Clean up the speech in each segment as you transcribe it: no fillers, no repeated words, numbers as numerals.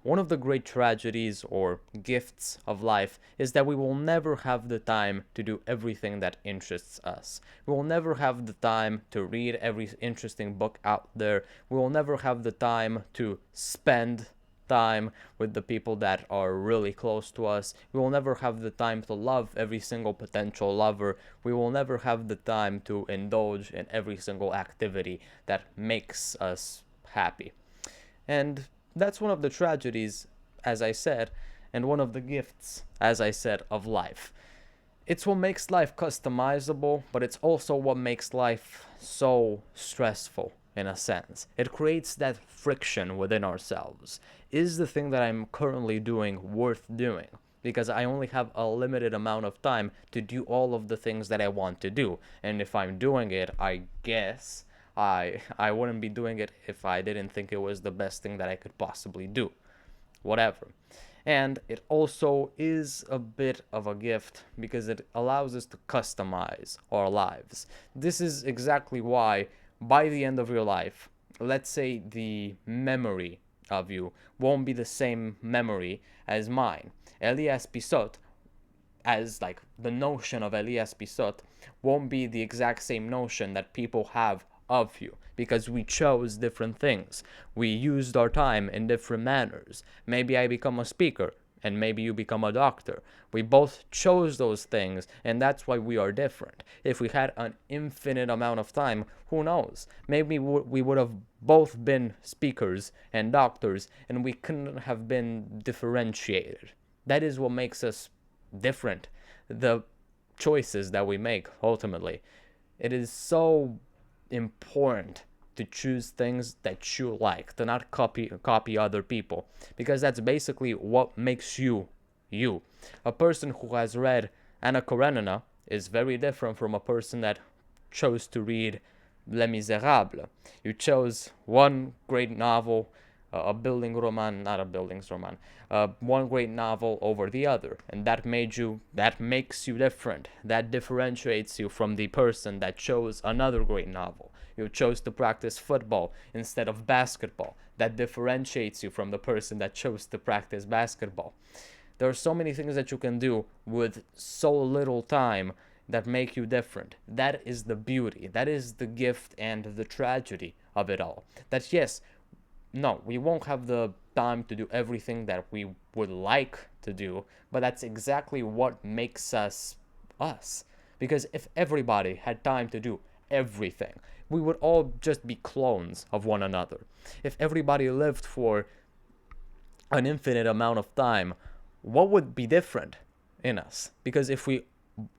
one of the great tragedies or gifts of life is that we will never have the time to do everything that interests us. We will never have the time to read every interesting book out there. We will never have the time to spend time with the people that are really close to us. We will never have the time to love every single potential lover. We will never have the time to indulge in every single activity that makes us happy. And that's one of the tragedies, as I said, and one of the gifts, as I said, of life. It's what makes life customizable, but it's also what makes life so stressful in a sense. It creates that friction within ourselves. Is the thing that I'm currently doing worth doing? Because I only have a limited amount of time to do all of the things that I want to do. And if I'm doing it, I guess I wouldn't be doing it if I didn't think it was the best thing that I could possibly do. Whatever. And it also is a bit of a gift because it allows us to customize our lives. This is exactly why, by the end of your life, let's say the memory of you won't be the same memory as mine. Elias Pisot, as like the notion of Elias Pisot, won't be the exact same notion that people have of you because we chose different things. We used our time in different manners. Maybe I become a speaker and maybe you become a doctor. We both chose those things, and that's why we are different. If we had an infinite amount of time, who knows? Maybe we would have both been speakers and doctors, and we couldn't have been differentiated. That is what makes us different. The choices that we make, ultimately. It is so important to choose things that you like, to not copy other people, because that's basically what makes you you. A person who has read Anna Karenina is very different from a person that chose to read Les Miserables. You chose one great novel, a building roman, not a buildings roman, one great novel over the other, and that makes you different. That differentiates you from the person that chose another great novel. You chose to practice football instead of basketball. That differentiates you from the person that chose to practice basketball. There are so many things that you can do with so little time that make you different. That is the beauty. That is the gift and the tragedy of it all. That yes, no, we won't have the time to do everything that we would like to do, but that's exactly what makes us us. Because if everybody had time to do everything, we would all just be clones of one another. If everybody lived for an infinite amount of time, what would be different in us? Because if we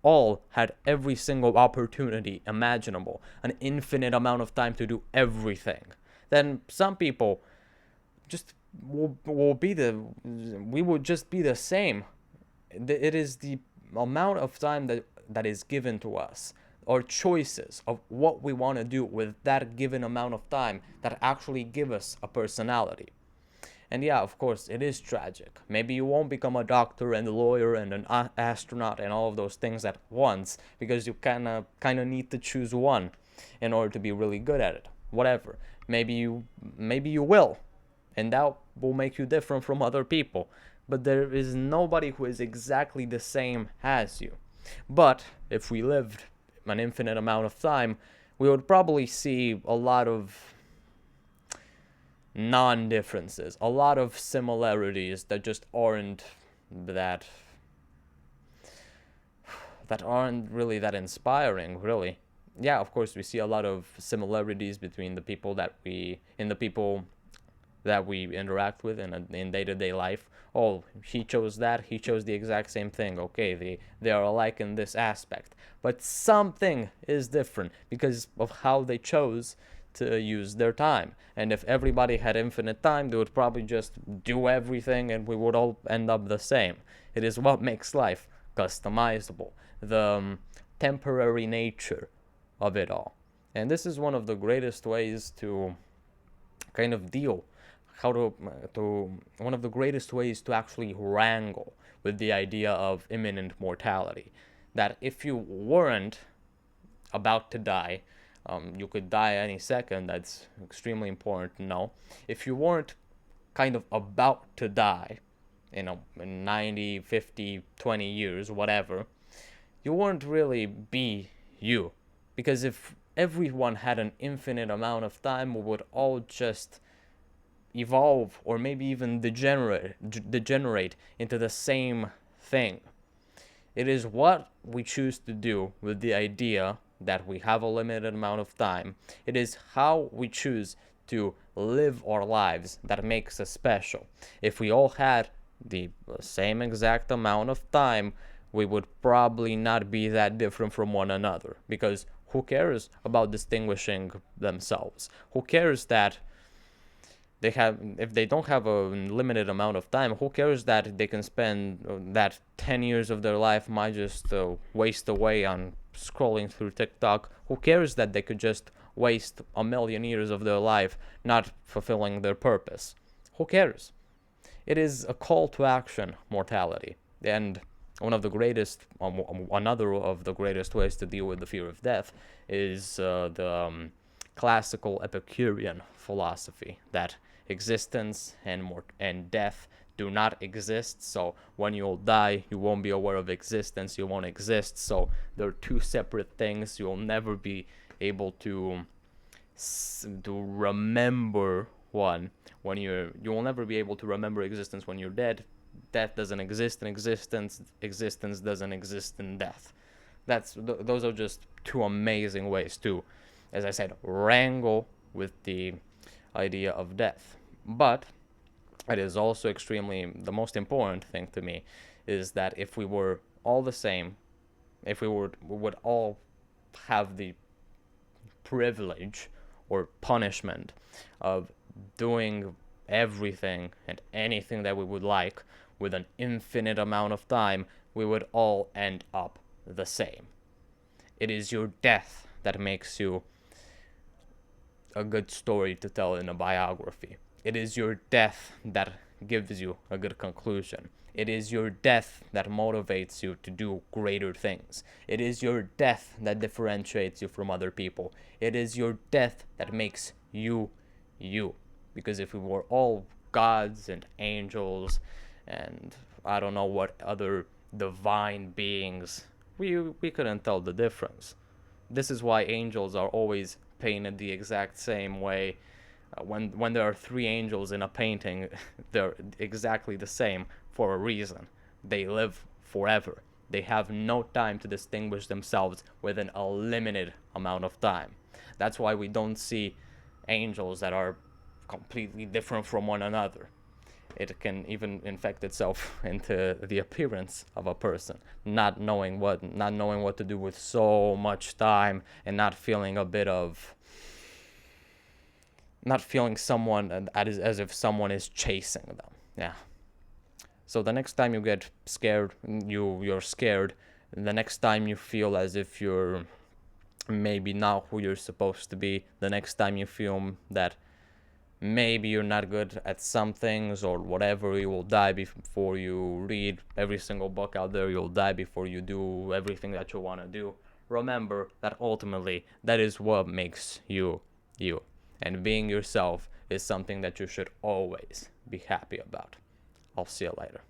all had every single opportunity imaginable, an infinite amount of time to do everything, then some people just will be we would just be the same. It is the amount of time that is given to us, or choices of what we want to do with that given amount of time, that actually give us a personality. And yeah, of course, it is tragic. Maybe you won't become a doctor and a lawyer and an astronaut and all of those things at once, because you kind of need to choose one in order to be really good at it. Whatever. Maybe you will, and that will make you different from other people. But there is nobody who is exactly the same as you. But if we lived an infinite amount of time, we would probably see a lot of non-differences, a lot of similarities that just aren't really that inspiring, really. Yeah, of course, we see a lot of similarities between the people that we interact with in day-to-day life. Oh, he chose that, he chose the exact same thing. Okay, they are alike in this aspect. But something is different because of how they chose to use their time. And if everybody had infinite time, they would probably just do everything and we would all end up the same. It is what makes life customizable, the temporary nature of it all. And this is one of the greatest ways to kind of deal one of the greatest ways to actually wrangle with the idea of imminent mortality. That if you weren't about to die, you could die any second. That's extremely important to know. If you weren't kind of about to die, in 90, 50, 20 years, whatever, you won't really be you. Because if everyone had an infinite amount of time, we would all just evolve or maybe even degenerate into the same thing. It is what we choose to do with the idea that we have a limited amount of time. It is how we choose to live our lives that makes us special. If we all had the same exact amount of time, we would probably not be that different from one another. Because who cares about distinguishing themselves? Who cares that if they don't have a limited amount of time, who cares that they can spend that 10 years of their life might just waste away on scrolling through TikTok? Who cares that they could just waste a million years of their life not fulfilling their purpose? Who cares? It is a call to action mortality. And another of the greatest ways to deal with the fear of death is the classical Epicurean philosophy that existence and death do not exist. So when you'll die, you won't be aware of existence. You won't exist. So they're two separate things. You'll never be able to remember one when you will never be able to remember existence when you're dead. Death doesn't exist in existence. Existence doesn't exist in death. Those are just two amazing ways to, as I said, wrangle with the idea of death. But it is also the most important thing to me is that if we were all the same, if we would all have the privilege or punishment of doing everything and anything that we would like with an infinite amount of time, we would all end up the same. It is your death that makes you a good story to tell in a biography. It is your death that gives you a good conclusion. It is your death that motivates you to do greater things. It is your death that differentiates you from other people. It is your death that makes you you. Because if we were all gods and angels and I don't know what other divine beings, we couldn't tell the difference. This is why angels are always painted the exact same way. When there are three angels in a painting, they're exactly the same for a reason. They live forever. They have no time to distinguish themselves within a limited amount of time. That's why we don't see angels that are completely different from one another. It can even infect itself into the appearance of a person, not knowing what to do with so much time and not feeling someone as if someone is chasing them. Yeah. So the next time you get scared, you're scared. The next time you feel as if you're maybe not who you're supposed to be, the next time you feel that maybe you're not good at some things or whatever, you will die before you read every single book out there, you'll die before you do everything that you want to do. Remember that ultimately that is what makes you you, and being yourself is something that you should always be happy about. I'll see you later.